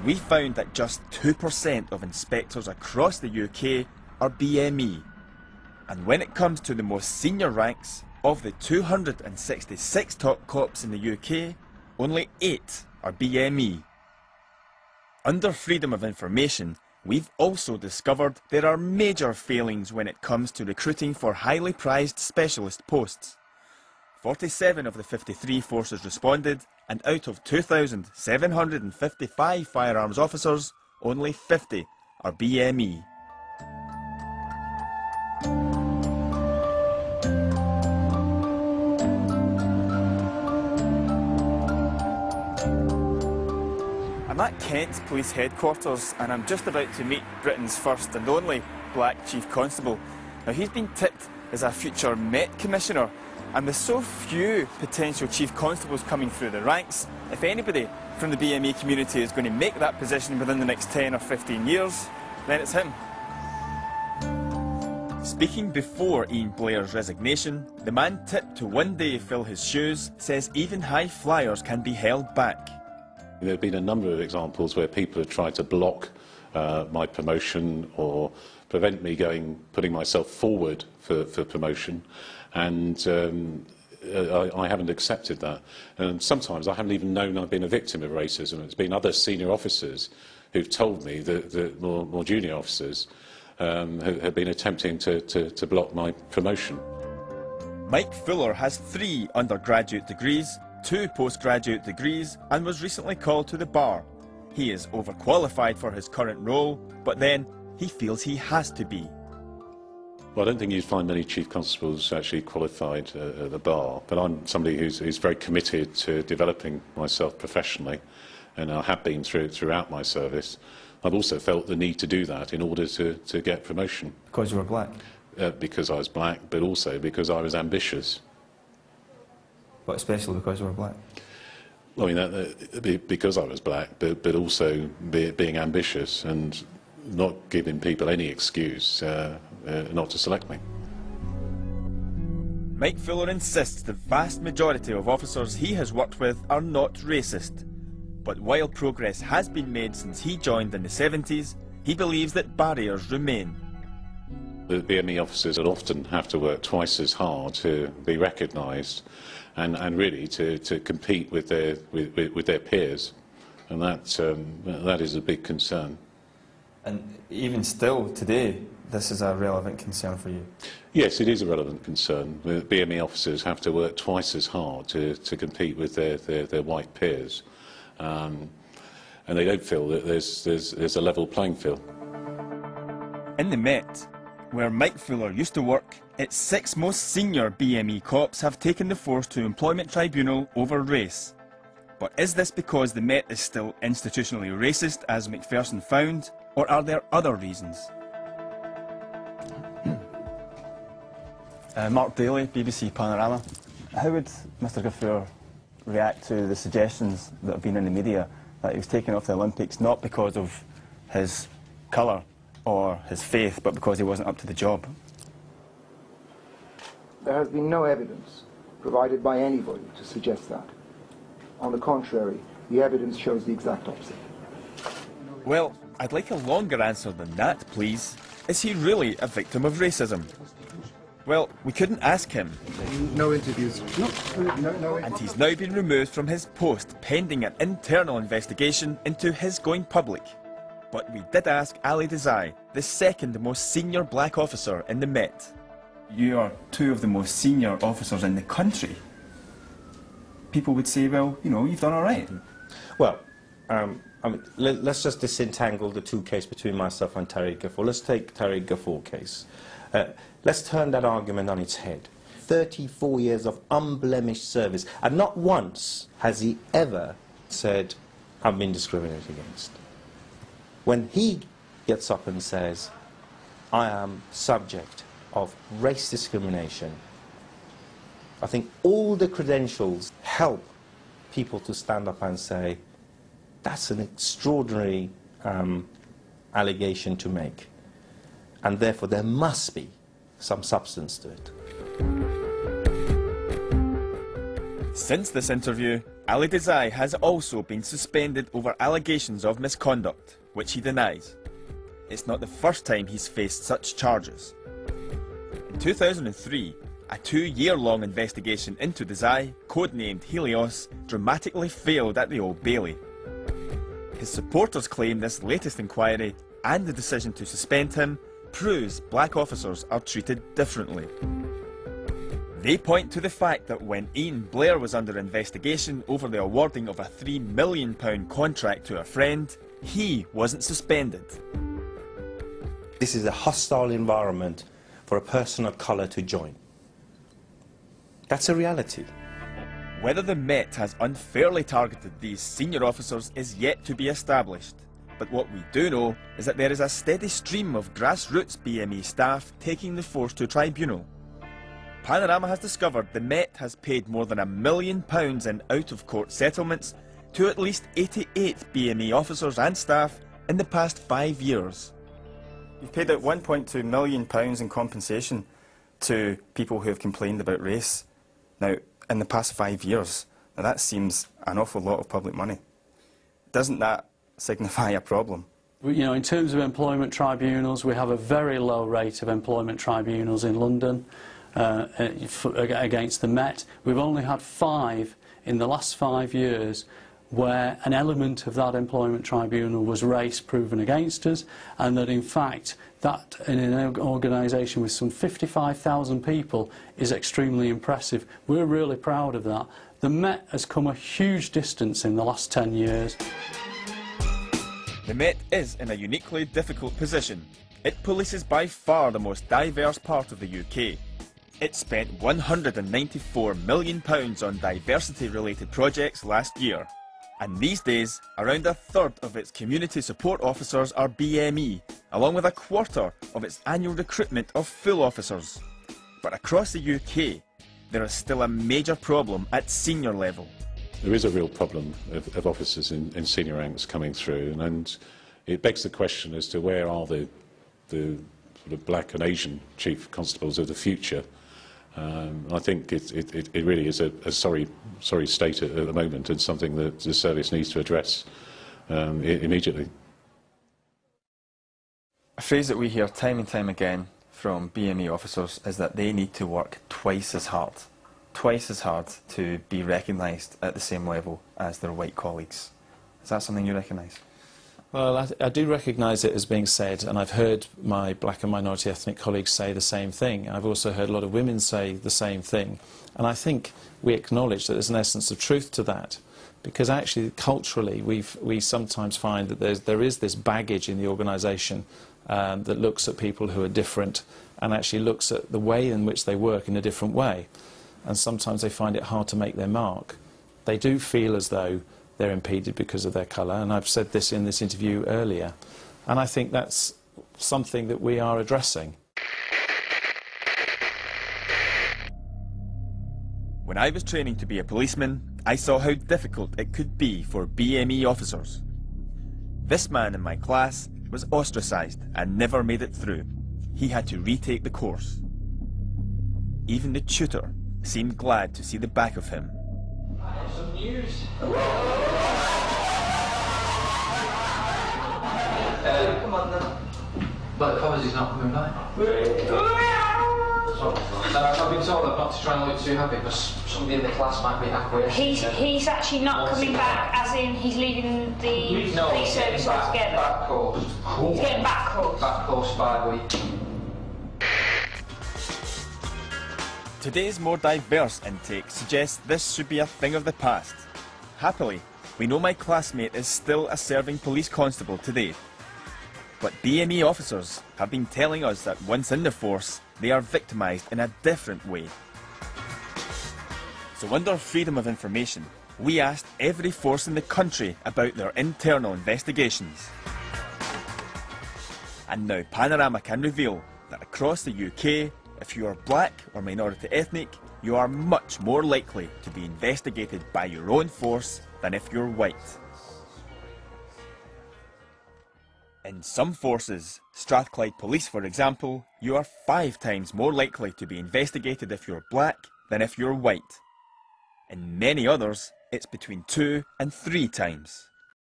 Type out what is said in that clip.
we found that just 2% of inspectors across the UK are BME. And when it comes to the most senior ranks, of the 266 top cops in the UK, only 8 are BME. Under freedom of information, we've also discovered there are major failings when it comes to recruiting for highly prized specialist posts. 47 of the 53 forces responded, and out of 2,755 firearms officers, only 50 are BME. I'm at Kent Police Headquarters and I'm just about to meet Britain's first and only black Chief Constable. Now he's been tipped as a future Met Commissioner, and with so few potential Chief Constables coming through the ranks, if anybody from the BME community is going to make that position within the next 10 or 15 years, then it's him. Speaking before Ian Blair's resignation, the man tipped to one day fill his shoes says even high flyers can be held back. There have been a number of examples where people have tried to block my promotion or prevent me putting myself forward for promotion, and I haven't accepted that. And sometimes I haven't even known I've been a victim of racism. It's been other senior officers who've told me that more junior officers have been attempting to block my promotion. Mike Fuller has 3 undergraduate degrees, 2 postgraduate degrees, and was recently called to the bar. He is overqualified for his current role, but then he feels he has to be. Well, I don't think you'd find many Chief Constables actually qualified at the bar, but I'm somebody who's very committed to developing myself professionally, and I have been throughout my service. I've also felt the need to do that in order to get promotion. Because you were black? Because I was black, but also because I was ambitious. But especially because you were black? I mean, because I was black, but also being ambitious and not giving people any excuse not to select me. Mike Fuller insists the vast majority of officers he has worked with are not racist. But while progress has been made since he joined in the 70s, he believes that barriers remain. The BME officers would often have to work twice as hard to be recognised and really to compete with their peers, and that is a big concern. And even still today, this is a relevant concern for you? Yes, it is a relevant concern. The BME officers have to work twice as hard to compete with their white peers, and they don't feel that there's a level playing field. In the Met, where Mike Fuller used to work, its 6 most senior BME cops have taken the force to employment tribunal over race. But is this because the Met is still institutionally racist, as Macpherson found, or are there other reasons? Mark Daly, BBC Panorama. How would Mr Ghafoor react to the suggestions that have been in the media that he was taken off the Olympics not because of his colour or his faith, but because he wasn't up to the job? There has been no evidence provided by anybody to suggest that. On the contrary, the evidence shows the exact opposite. Well, I'd like a longer answer than that, please. Is he really a victim of racism? Well, we couldn't ask him. No interviews. No. And he's now been removed from his post pending an internal investigation into his going public. But we did ask Ali Desai, the 2nd most senior black officer in the Met. You are 2 of the most senior officers in the country. People would say, well, you know, you've done all right. Well, I mean, let's just disentangle the 2 cases between myself and Tariq Ghafoor. Let's take Tariq Ghafoor case. Let's turn that argument on its head. 34 years of unblemished service, and not once has he ever said, I've been discriminated against. When he gets up and says, I am subject of race discrimination, I think all the credentials help people to stand up and say, that's an extraordinary allegation to make, and therefore there must be some substance to it. Since this interview, Ali Desai has also been suspended over allegations of misconduct, which he denies. It's not the first time he's faced such charges. In 2003, a 2-year-long investigation into Desai, codenamed Helios, dramatically failed at the Old Bailey. His supporters claim this latest inquiry and the decision to suspend him proves black officers are treated differently. They point to the fact that when Ian Blair was under investigation over the awarding of a £3 million contract to a friend, he wasn't suspended. This is a hostile environment for a person of colour to join. That's a reality. Whether the Met has unfairly targeted these senior officers is yet to be established. But what we do know is that there is a steady stream of grassroots BME staff taking the force to tribunal. Panorama has discovered the Met has paid more than £1 million in out-of-court settlements to at least 88 BME officers and staff in the past 5 years. You've paid out £1.2 million in compensation to people who have complained about race. Now, in the past 5 years, now that seems an awful lot of public money. Doesn't that signify a problem? You know, in terms of employment tribunals, we have a very low rate of employment tribunals in London. Against the Met. We've only had 5 in the last 5 years where an element of that employment tribunal was race proven against us, and that in fact that in an organisation with some 55,000 people is extremely impressive. We're really proud of that. The Met has come a huge distance in the last 10 years. The Met is in a uniquely difficult position. It polices by far the most diverse part of the UK. It spent £194 million on diversity-related projects last year. And these days, around a third of its community support officers are BME, along with a quarter of its annual recruitment of full officers. But across the UK, there is still a major problem at senior level. There is a real problem of officers in senior ranks coming through, and it begs the question as to where are the sort of black and Asian chief constables of the future. I think it really is a sorry state at the moment, and something that the service needs to address immediately. A phrase that we hear time and time again from BME officers is that they need to work twice as hard to be recognised at the same level as their white colleagues. Is that something you recognise? Well, I do recognise it as being said, and I've heard my black and minority ethnic colleagues say the same thing. I've also heard a lot of women say the same thing. And I think we acknowledge that there's an essence of truth to that, because actually, culturally, we sometimes find that there is this baggage in the organisation that looks at people who are different and actually looks at the way in which they work in a different way. And sometimes they find it hard to make their mark. They do feel as though they're impeded because of their colour, and I've said this in this interview earlier. And I think that's something that we are addressing. When I was training to be a policeman, I saw how difficult it could be for BME officers. This man in my class was ostracised and never made it through. He had to retake the course. Even the tutor seemed glad to see the back of him. I have some news. Come on then. But the covers is not coming back. I've been told not to try and look too happy because somebody in the class might be acquiescing. He's actually not coming back, as in he's leaving the police service altogether. Back course. He's getting back course. Back course 5 weeks. Today's more diverse intake suggests this should be a thing of the past. Happily, we know my classmate is still a serving police constable today. But BME officers have been telling us that once in the force, they are victimised in a different way. So under freedom of information, we asked every force in the country about their internal investigations. And now Panorama can reveal that across the UK, if you are black or minority ethnic, you are much more likely to be investigated by your own force than if you're white. In some forces, Strathclyde Police for example, you are 5 times more likely to be investigated if you're black than if you're white. In many others, it's between 2 and 3 times.